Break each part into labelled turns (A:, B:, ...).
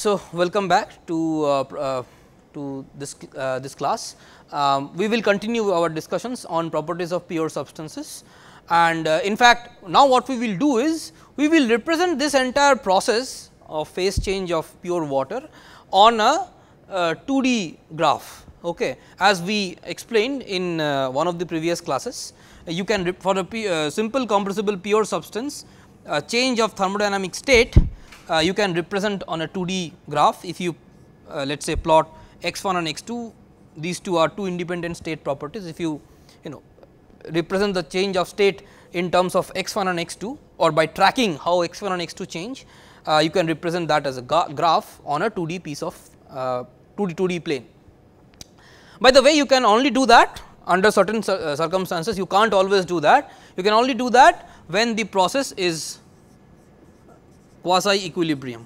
A: so welcome back to this class. We will continue our discussions on properties of pure substances, and in fact, now what we will do is we will represent this entire process of phase change of pure water on a 2D graph. Okay. As we explained in one of the previous classes, you can for a simple compressible pure substance change of thermodynamic state you can represent on a 2D graph. If you let us say plot x1 and x2, these two are two independent state properties. If you represent the change of state in terms of x1 and x2, or by tracking how x1 and x2 change, you can represent that as a graph on a 2D piece of 2D plane. By the way, you can only do that under certain circumstances. You can't always do that. You can only do that when the process is quasi equilibrium.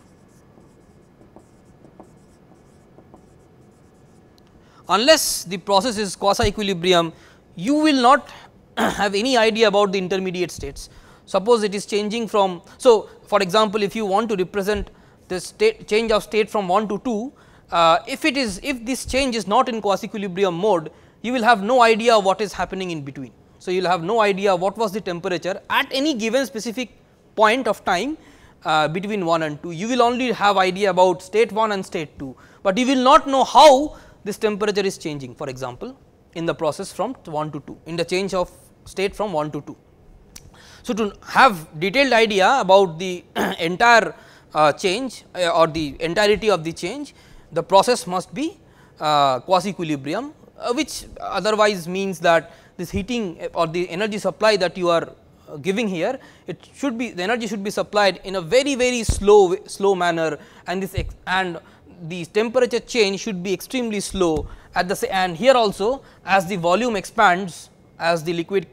A: Unless the process is quasi equilibrium, you will not have any idea about the intermediate states. Suppose it is changing from, so for example, if you want to represent the state change of state from 1 to 2, if this change is not in quasi equilibrium mode, you will have no idea what is happening in between. So, you will have no idea what was the temperature at any given specific point of time between 1 and 2. You will only have idea about state 1 and state 2, but you will not know how this temperature is changing, for example, in the process from 1 to 2, in the change of state from 1 to 2. So, to have detailed idea about the entire change or the entirety of the change, the process must be quasi equilibrium, which otherwise means that this heating or the energy supply that you are giving here, it should be, the energy should be supplied in a very slow manner, and the temperature change should be extremely slow at the and here also, as the volume expands, as the liquid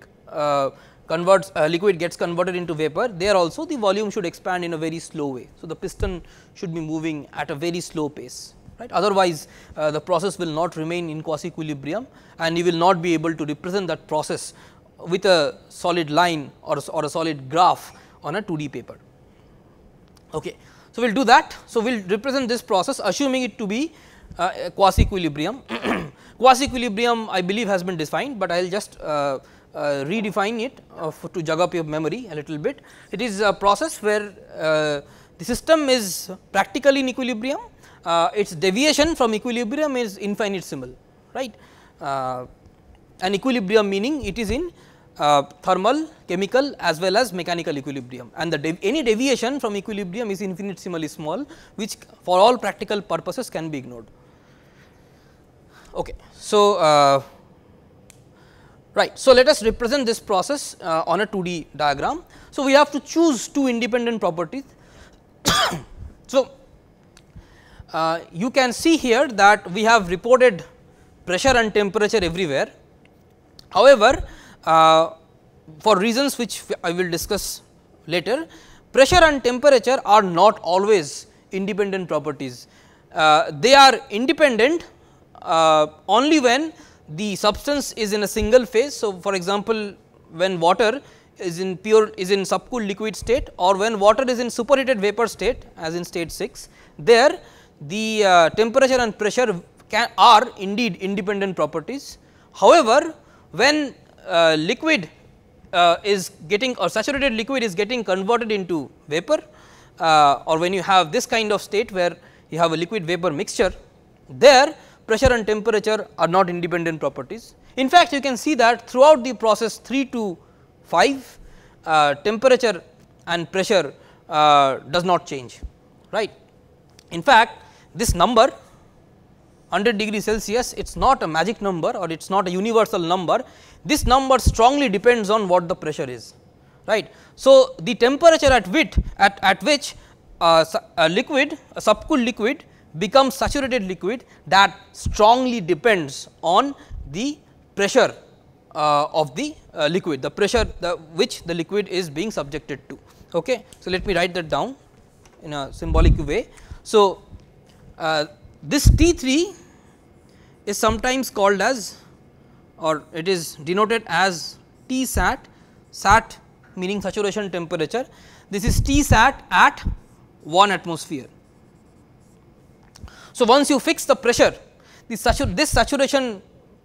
A: liquid gets converted into vapor, there also the volume should expand in a very slow way. So, the piston should be moving at a very slow pace, right. Otherwise, the process will not remain in quasi equilibrium, and you will not be able to represent that process with a solid line or a solid graph on a 2D paper. Okay. So, we will do that. So, we will represent this process assuming it to be quasi equilibrium. Quasi equilibrium I believe has been defined, but I will just redefine it to jug up your memory a little bit. It is a process where the system is practically in equilibrium, its deviation from equilibrium is infinitesimal, right. And equilibrium meaning it is in thermal, chemical as well as mechanical equilibrium, and any deviation from equilibrium is infinitesimally small, which for all practical purposes can be ignored. Okay. So, right. So, let us represent this process on a 2D diagram. So, we have to choose two independent properties. So, you can see here that we have reported pressure and temperature everywhere. However, for reasons which I will discuss later, pressure and temperature are not always independent properties. They are independent only when the substance is in a single phase. So, for example, when water is in subcooled liquid state, or when water is in superheated vapor state as in state 6, there the temperature and pressure are indeed independent properties. However, when liquid is getting, or saturated liquid is getting converted into vapor, or when you have this kind of state where you have a liquid vapor mixture, there pressure and temperature are not independent properties. In fact, you can see that throughout the process 3 to 5, temperature and pressure does not change, right. In fact, this number 100 degree Celsius, it is not a magic number, or it is not a universal number. This number strongly depends on what the pressure is, right. So, the temperature at which a liquid, a subcooled liquid becomes saturated liquid, that strongly depends on the pressure of the liquid, the pressure which the liquid is being subjected to. Okay. So, let me write that down in a symbolic way. So, this T3 is sometimes called as, or it is denoted as T sat, sat meaning saturation temperature. This is T sat at 1 atmosphere. So, once you fix the pressure, this saturation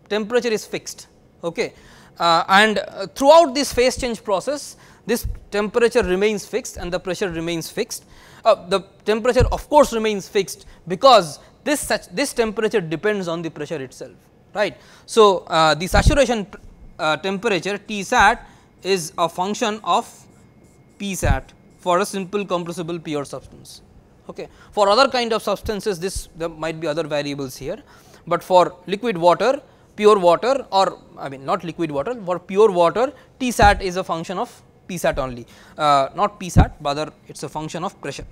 A: temperature is fixed, okay. And throughout this phase change process, this temperature remains fixed and the pressure remains fixed. The temperature of course remains fixed, because this temperature depends on the pressure itself, right. So, the saturation temperature T sat is a function of P sat for a simple compressible pure substance. Okay. For other kind of substances, there might be other variables here, but for liquid water, pure water, or I mean not liquid water, for pure water, T sat is a function of P sat only, not P sat, rather it is a function of pressure,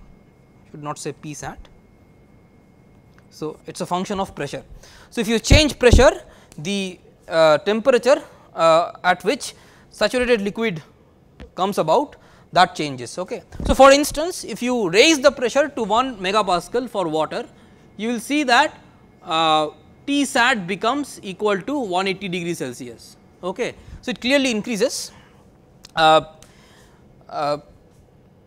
A: should not say P sat. So, it is a function of pressure. So, if you change pressure, the temperature at which saturated liquid comes about, that changes. Okay. So, for instance, if you raise the pressure to 1 megapascal for water, you will see that T sat becomes equal to 180 degree Celsius. Okay. So, it clearly increases.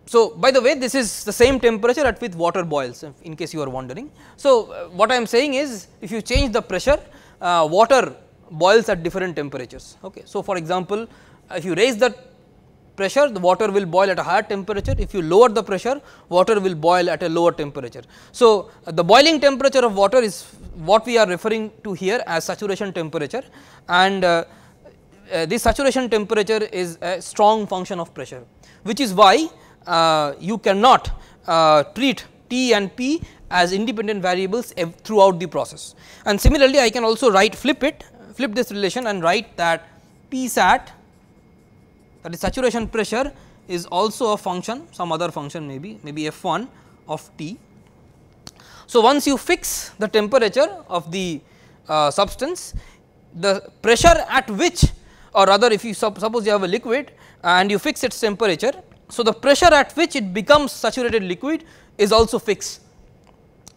A: So, by the way, this is the same temperature at which water boils, in case you are wondering. So, what I am saying is, if you change the pressure, water boils at different temperatures. Okay. So, for example, if you raise the pressure, the water will boil at a higher temperature. If you lower the pressure, water will boil at a lower temperature. So, the boiling temperature of water is what we are referring to here as saturation temperature, and this saturation temperature is a strong function of pressure, which is why you cannot treat T and P as independent variables throughout the process. And similarly, I can also flip this relation and write that P sat, that is saturation pressure, is also a function, some other function maybe F1 of T. So, once you fix the temperature of the substance, the pressure at which, or rather if you suppose you have a liquid and you fix its temperature, so the pressure at which it becomes saturated liquid is also fixed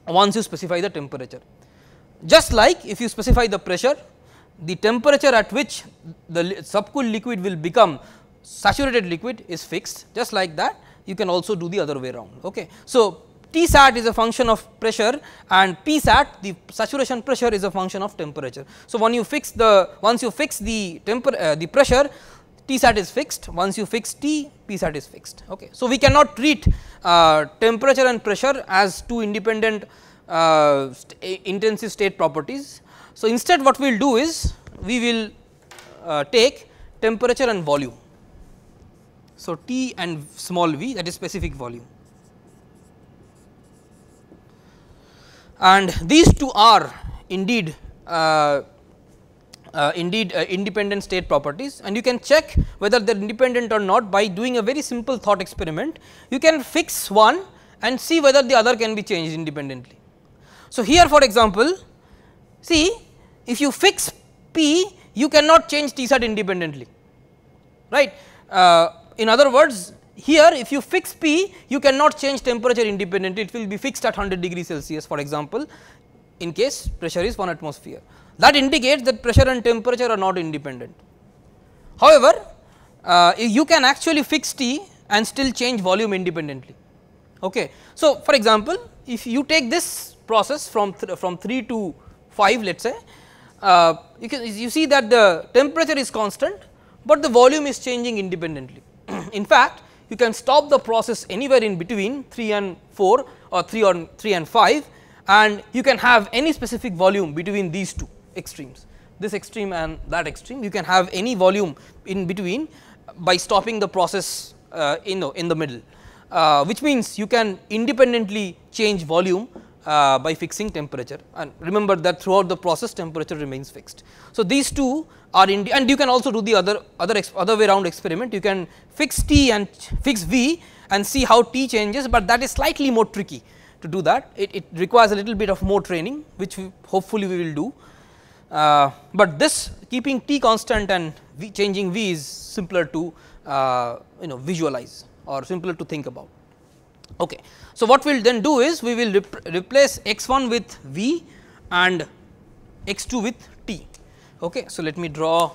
A: once you specify the temperature. Just like if you specify the pressure, the temperature at which the subcooled liquid will become saturated liquid is fixed, just like that you can also do the other way around. Okay. So, T sat is a function of pressure and P sat, the saturation pressure, is a function of temperature. So, once you fix the pressure, T sat is fixed, once you fix T, P sat is fixed. Okay. So, we cannot treat temperature and pressure as two independent intensive state properties. So, instead what we will do is, we will take temperature and volume. So, T and small v, that is specific volume, and these two are indeed independent state properties, and you can check whether they are independent or not by doing a very simple thought experiment. You can fix one and see whether the other can be changed independently. So, here for example, see, if you fix P, you cannot change T sat independently, right. In other words, here if you fix P, you cannot change temperature independently, it will be fixed at 100 degree Celsius for example, in case pressure is 1 atmosphere. That indicates that pressure and temperature are not independent. However, you can actually fix T and still change volume independently. Okay. So, for example, if you take this process from 3 to 5, let us say, you see that the temperature is constant, but the volume is changing independently. In fact, you can stop the process anywhere in between 3 and 4 or 3 and 5, and you can have any specific volume between these two extremes, this extreme and that extreme. You can have any volume in between by stopping the process in the middle, which means you can independently change volume by fixing temperature, and remember that throughout the process temperature remains fixed. So, these two are and you can also do the other way around experiment. You can fix T and fix V and see how T changes, but that is slightly more tricky to do that. It requires a little bit of more training, which hopefully we will do, but this keeping T constant and changing V is simpler to visualize or simpler to think about. Okay. So, what we will then do is, we will replace x1 with V and x2 with T. Okay. So, let me draw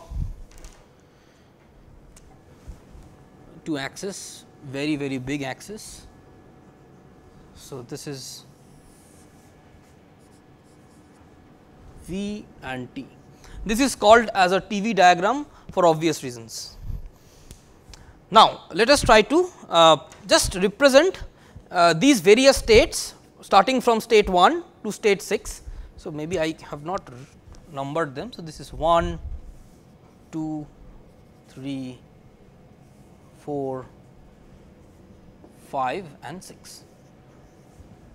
A: two axes, very big axis. So, this is V and T. This is called as a TV diagram for obvious reasons. Now, let us try to just represent these various states starting from state 1 to state 6. So, maybe I have not numbered them. So, this is 1, 2, 3, 4, 5 and 6.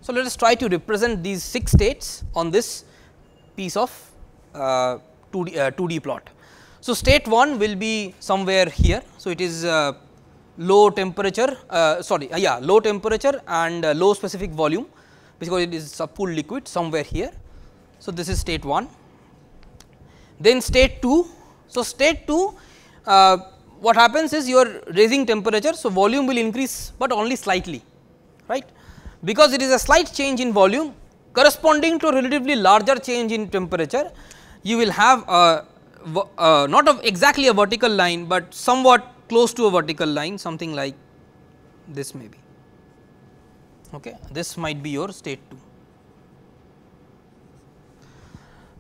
A: So, let us try to represent these 6 states on this piece of 2D plot. So, state 1 will be somewhere here. So, it is low temperature low temperature and low specific volume, because it is a full liquid somewhere here. So, this is state 1. Then state 2. So, state 2 what happens is you are raising temperature. So, volume will increase, but only slightly, right, because it is a slight change in volume corresponding to a relatively larger change in temperature. You will have not exactly a vertical line, but somewhat close to a vertical line, something like this maybe. Okay. This might be your state 2.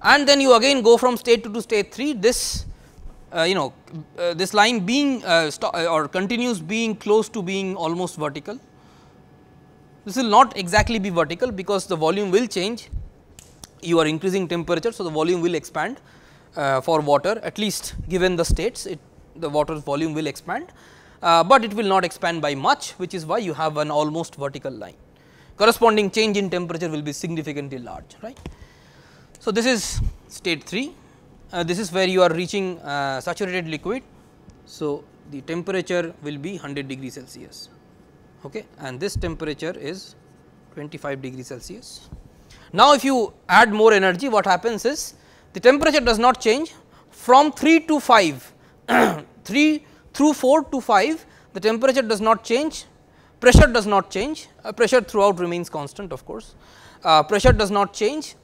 A: And then you again go from state 2 to state 3. This this line being or continues being close to being almost vertical. This will not exactly be vertical, because the volume will change. You are increasing temperature. So, the volume will expand for water, at least given the states, the water's volume will expand, but it will not expand by much, which is why you have an almost vertical line. Corresponding change in temperature will be significantly large, right. So, this is state 3. This is where you are reaching saturated liquid. So, the temperature will be 100 degrees Celsius, okay, and this temperature is 25 degrees Celsius. Now, if you add more energy, what happens is the temperature does not change from 3 to 5, 3 through 4 to 5, the temperature does not change, pressure does not change, pressure throughout remains constant, of course, pressure does not change,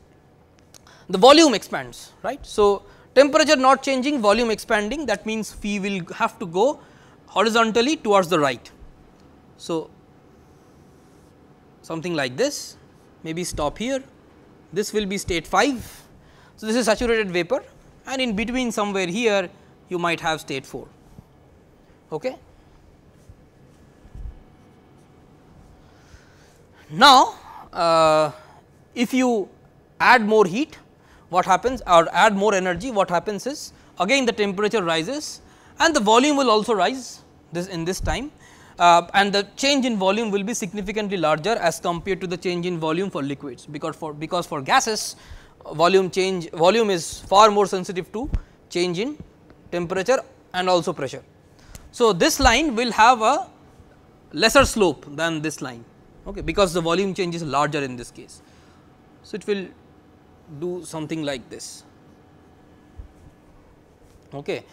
A: the volume expands, right. So, temperature not changing, volume expanding, that means we will have to go horizontally towards the right. So, something like this, maybe stop here, this will be state 5. So, this is saturated vapor, and in between somewhere here you might have state 4. Okay. Now, if you add more heat, what happens, or add more energy, what happens is again the temperature rises and the volume will also rise in this time, and the change in volume will be significantly larger as compared to the change in volume for liquids, because for gases volume is far more sensitive to change in temperature and also pressure. So, this line will have a lesser slope than this line, okay, because the volume change is larger in this case. So, it will do something like this. Okay.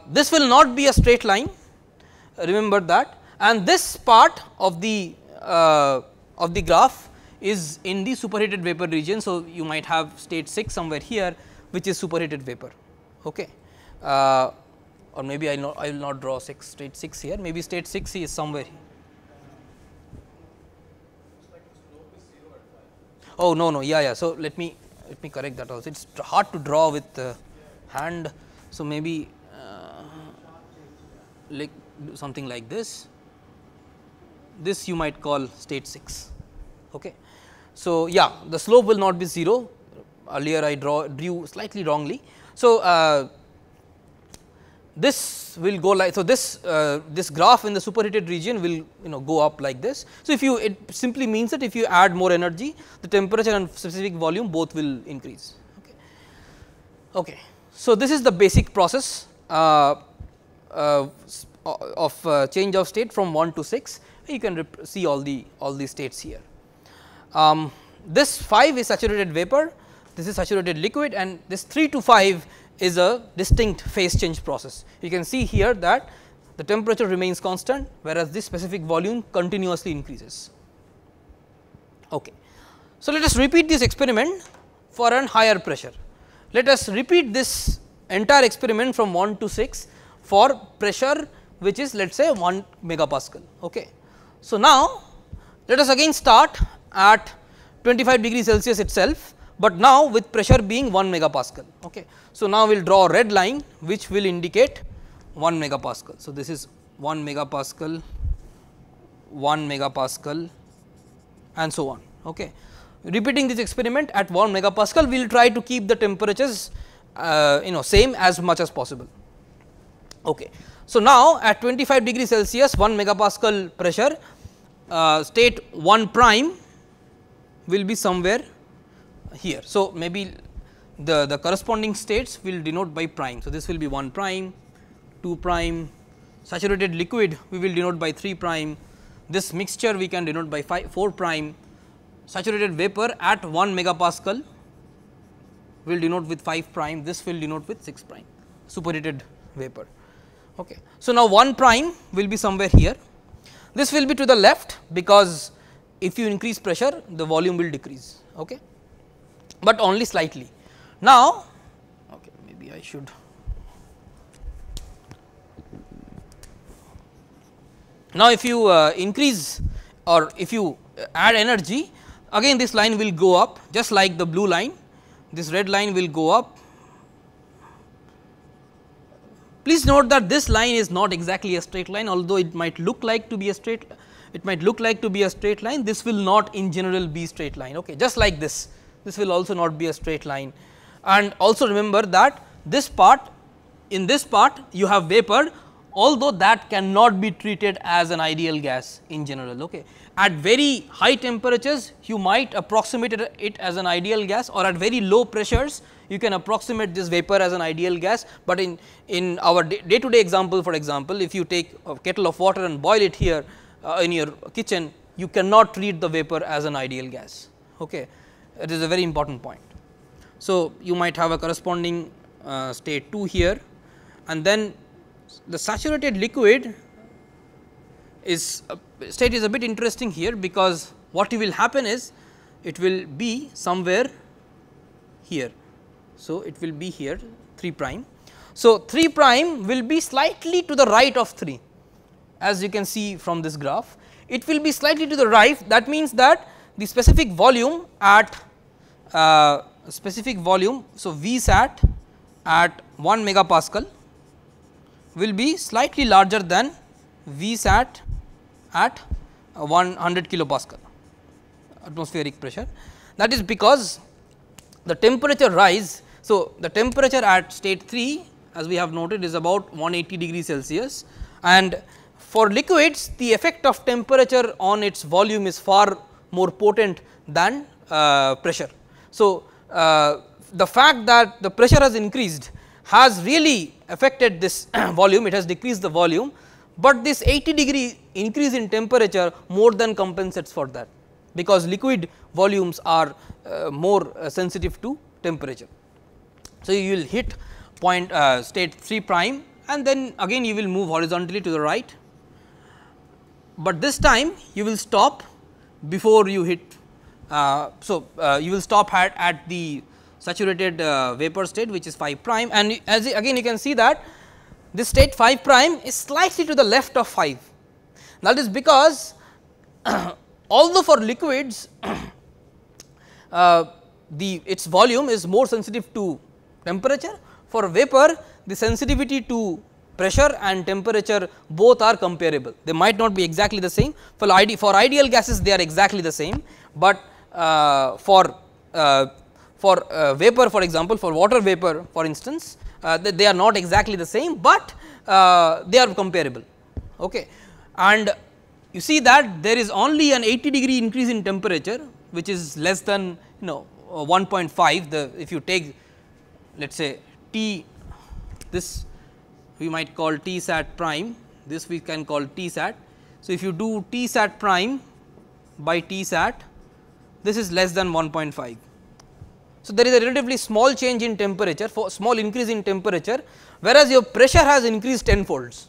A: This will not be a straight line, remember that, and this part of the graph is in the superheated vapor region. So, you might have state 6 somewhere here, which is superheated vapor, okay. Or maybe I will not draw state 6 here, maybe state 6 is somewhere here. Oh no, yeah. So, let me correct that also. It is hard to draw with hand. So, maybe like something like this. This you might call state 6. Okay. So, yeah, the slope will not be 0. Earlier I drew slightly wrongly. So, this will go like, so this graph in the superheated region will go up like this. So, if you, it simply means that if you add more energy, the temperature and specific volume both will increase. Okay. Okay. So, this is the basic process of change of state from 1 to 6. You can see all the states here. This 5 is saturated vapor, this is saturated liquid, and this 3 to 5 is a distinct phase change process. You can see here that the temperature remains constant, whereas this specific volume continuously increases. Okay. So, let us repeat this experiment for an higher pressure. Let us repeat this entire experiment from 1 to 6 for pressure which is, let us say, 1 megapascal. Okay. So, now let us again start at 25 degrees Celsius itself, but now with pressure being 1 megapascal. Okay. So, now we will draw a red line which will indicate 1 megapascal. So, this is 1 megapascal, 1 megapascal and so on. Okay. Repeating this experiment at 1 megapascal, we will try to keep the temperatures same as much as possible. Okay. So, now at 25 degree Celsius 1 megapascal pressure, state 1 prime will be somewhere here. So, maybe the corresponding states will denote by prime. So, this will be 1 prime, 2 prime, saturated liquid we will denote by 3 prime, this mixture we can denote by 4 prime, saturated vapor at 1 megapascal will denote with 5 prime, this will denote with 6 prime, superheated vapor. Okay. So, now 1 prime will be somewhere here, this will be to the left because if you increase pressure the volume will decrease, okay, but only slightly. Now, okay, maybe I should now if you increase or if you add energy, again this line will go up just like the blue line, this red line will go up. Please note that this line is not exactly a straight line, although it might look like to be a straight, line, this will not in general be straight line, okay. Just like this will also not be a straight line. And also remember that this part, in this part you have vapor, although that cannot be treated as an ideal gas in general, okay. At very high temperatures you might approximate it as an ideal gas, or at very low pressures you can approximate this vapor as an ideal gas, but in our day to day example, for example, if you take a kettle of water and boil it here in your kitchen, you cannot treat the vapor as an ideal gas, okay. It is a very important point. So, you might have a corresponding state 2 here, and then the saturated liquid is state is a bit interesting here, because what will happen is it will be somewhere here. So, it will be here 3 prime. So, 3 prime will be slightly to the right of 3, as you can see from this graph, it will be slightly to the right. That means that the specific volume at so Vsat at 1 megapascal will be slightly larger than Vsat at 100 kilopascal atmospheric pressure. That is because the temperature rise. So, the temperature at state 3, as we have noted, is about 180 degree Celsius, and for liquids the effect of temperature on its volume is far more potent than pressure. So, the fact that the pressure has increased has really affected this volume, it has decreased the volume, but this 80 degree increase in temperature more than compensates for that, because liquid volumes are more sensitive to temperature. So, you will hit point state 3 prime, and then again you will move horizontally to the right, but this time you will stop before you hit. You will stop at the saturated vapor state, which is 5 prime, and as again you can see that this state 5 prime is slightly to the left of 5. That is because although for liquids its volume is more sensitive to temperature, for vapor the sensitivity to pressure and temperature both are comparable. They might not be exactly the same. For ideal gases they are exactly the same, but for vapor, for example, for water vapor for instance, they are not exactly the same, but they are comparable. Okay. And you see that there is only an 80 degree increase in temperature, which is less than 1.5. If you take, let us say T, this we might call T sat prime, this we can call T sat. So, if you do T sat prime by T sat, this is less than 1.5. So, there is a relatively small change in temperature, for small increase in temperature, whereas your pressure has increased 10 folds.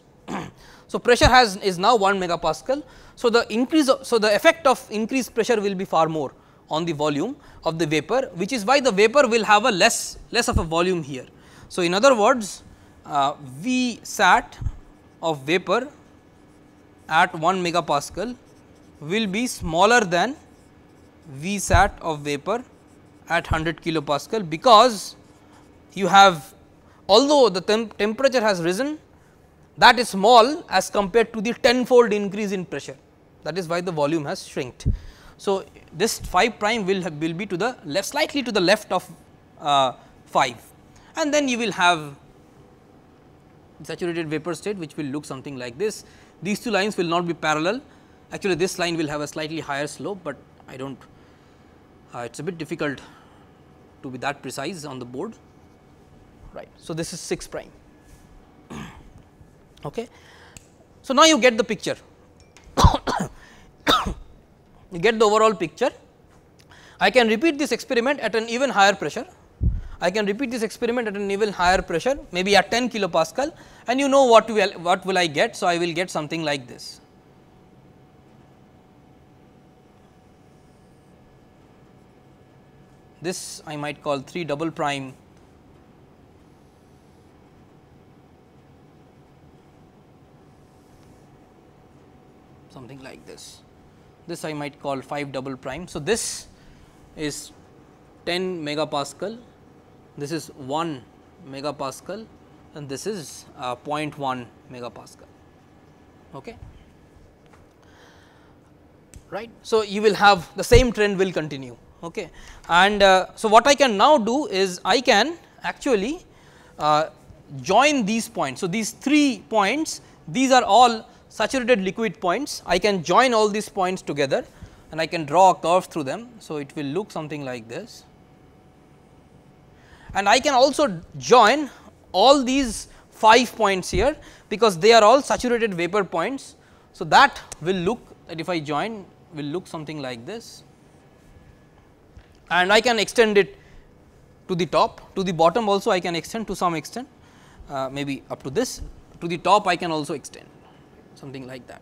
A: So, pressure is now 1 megapascal. So, the effect of increased pressure will be far more on the volume of the vapor, which is why the vapor will have a less of a volume here. So, in other words, V sat of vapor at 1 megapascal will be smaller than V sat of vapor at 100 kilopascal, because you have, although the temperature has risen, that is small as compared to the tenfold increase in pressure, that is why the volume has shrinked. So, this 5 prime will be to the left, slightly to the left of 5, and then you will have saturated vapor state, which will look something like this. These two lines will not be parallel, actually this line will have a slightly higher slope, but I do not, it is a bit difficult to be that precise on the board, right. So, this is 6 prime. Okay. So, now you get the picture, you get the overall picture. I can repeat this experiment at an even higher pressure, I can repeat this experiment at an even higher pressure, maybe at 10 kilopascal, and you know what will I get. So, I will get something like this. This I might call 3 double prime something like this. This I might call 5 double prime. So, this is 10 megapascal, this is 1 megapascal, and this is 0.1 megapascal. Okay. Right. So, you will have the same trend will continue. Okay. And so, what I can now do is I can actually join these points. So, these 3 points, these are all saturated liquid points. I can join all these points together and I can draw a curve through them. So, it will look something like this, and I can also join all these 5 points here, because they are all saturated vapor points. So, that will look, that if I join will look something like this, and I can extend it to the top, to the bottom also I can extend to some extent, maybe up to this, to the top I can also extend something like that.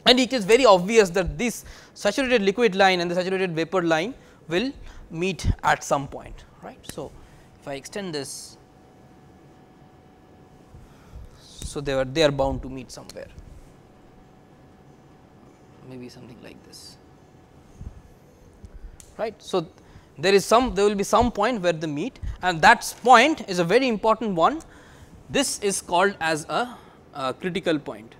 A: And it is very obvious that this saturated liquid line and the saturated vapor line will meet at some point, right. So, if I extend this, so they are bound to meet somewhere, maybe something like this, right. So, there will be some point where they meet, and that point is a very important one. This is called as a critical point.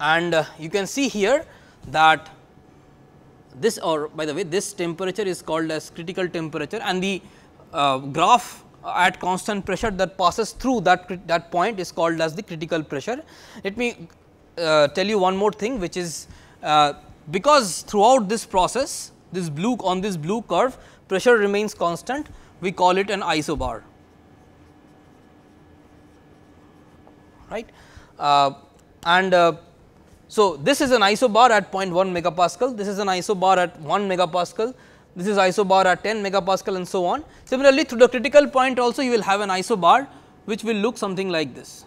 A: And you can see here that this, or by the way, this temperature is called as critical temperature, and the graph at constant pressure that passes through that point is called as the critical pressure. Let me tell you one more thing, which is because throughout this process, this blue curve pressure remains constant, we call it an isobar, right. So, this is an isobar at 0.1 megapascal, this is an isobar at 1 megapascal, this is isobar at 10 megapascal, and so on. Similarly, through the critical point also you will have an isobar which will look something like this.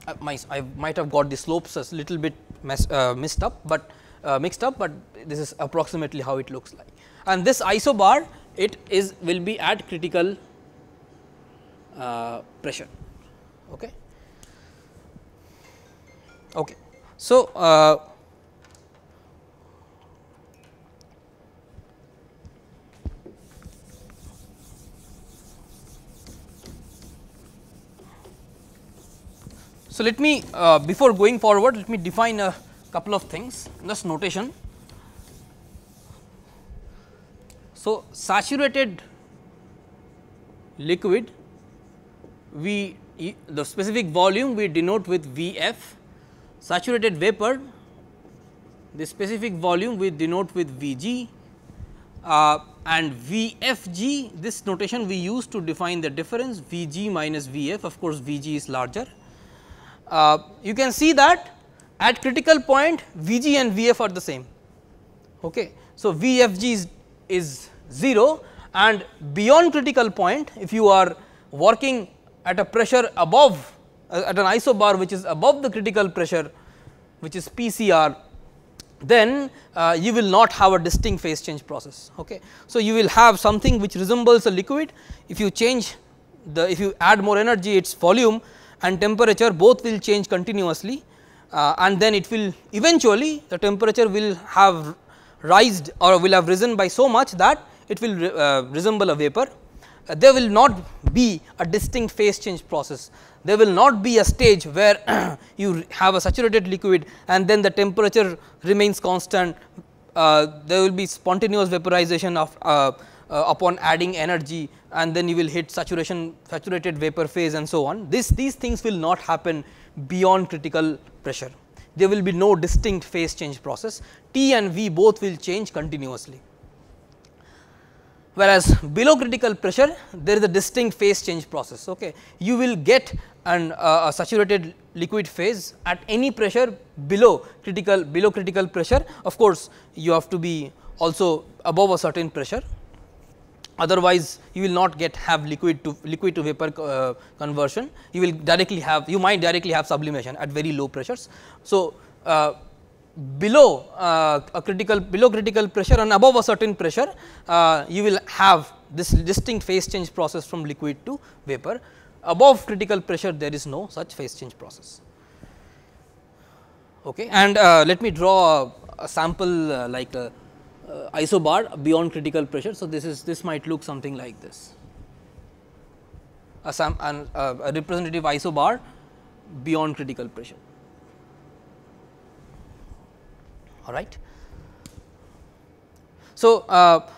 A: I might have got the slopes a little bit mixed up, but this is approximately how it looks like. And this isobar, it will be at critical pressure. Okay. Okay. So, let me before going forward, let me define a couple of things, just notation. So, saturated liquid, the specific volume we denote with Vf, saturated vapor, the specific volume we denote with Vg, and Vfg, this notation we use to define the difference Vg minus Vf, of course, Vg is larger. You can see that at critical point Vg and Vf are the same. Okay. So, Vfg is 0, and beyond critical point, if you are working at a pressure above, at an isobar which is above the critical pressure, which is PCR, then you will not have a distinct phase change process. Okay. So, you will have something which resembles a liquid. If you change if you add more energy, its volume and temperature both will change continuously, and then it will eventually the temperature will have rised or will have risen by so much that it will resemble a vapor. There will not be a distinct phase change process. There will not be a stage where you have a saturated liquid and then the temperature remains constant. There will be spontaneous vaporization of upon adding energy, and then you will hit saturated vapor phase and so on. These things will not happen beyond critical pressure. There will be no distinct phase change process. T and V both will change continuously. Whereas below critical pressure, there is a distinct phase change process. Okay. You will get a saturated liquid phase at any pressure below critical pressure. Of course, you have to be also above a certain pressure, otherwise you will not have liquid to vapor conversion. You might directly have sublimation at very low pressures. So, below critical pressure and above a certain pressure, you will have this distinct phase change process from liquid to vapor. Above critical pressure, there is no such phase change process. Okay. And let me draw a sample like a isobar beyond critical pressure. So, this might look something like this, a representative isobar beyond critical pressure. All right. So,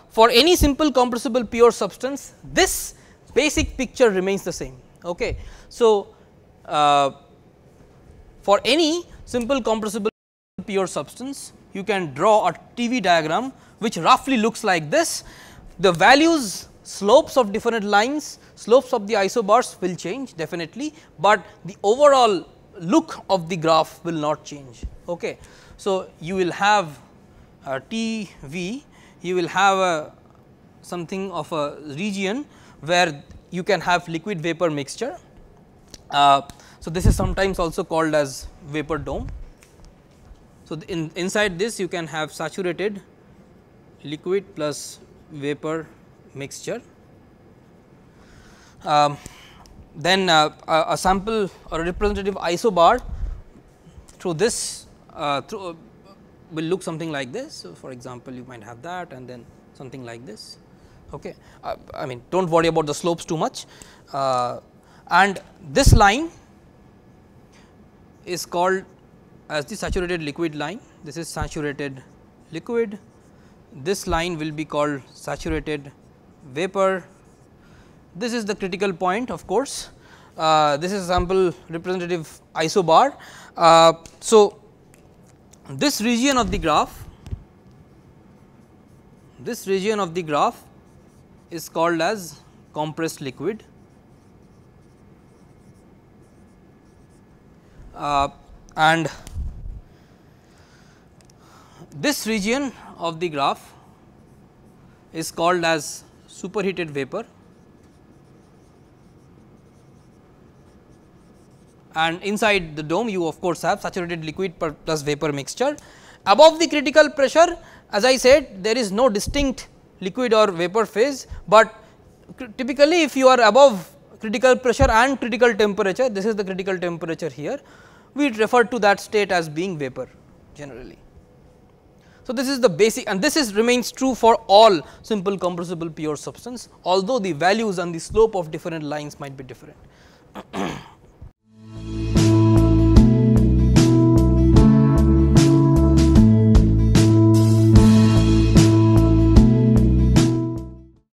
A: for any simple compressible pure substance, this basic picture remains the same. Okay. So, for any simple compressible pure substance, you can draw a TV diagram which roughly looks like this. The values, slopes of different lines, slopes of the isobars will change definitely, but the overall look of the graph will not change. Okay. So, you will have T V, you will have something of a region where you can have liquid vapor mixture. So, this is sometimes also called as vapor dome. So, inside this you can have saturated liquid plus vapor mixture. Then a sample or a representative isobar through this will look something like this. So, for example, you might have that and then something like this. Okay. I mean, do not worry about the slopes too much, and this line is called as the saturated liquid line. This is saturated liquid, this line will be called saturated vapor. This is the critical point, of course. This is a sample representative isobar. So, this region of the graph is called as compressed liquid, and this region of the graph is called as superheated vapor, and inside the dome you of course have saturated liquid plus vapor mixture. Above the critical pressure, as I said, there is no distinct liquid or vapor phase, but typically if you are above critical pressure and critical temperature, this is the critical temperature here, we refer to that state as being vapor generally. So, this is the basic, and this remains true for all simple compressible pure substance, although the values and the slope of different lines might be different.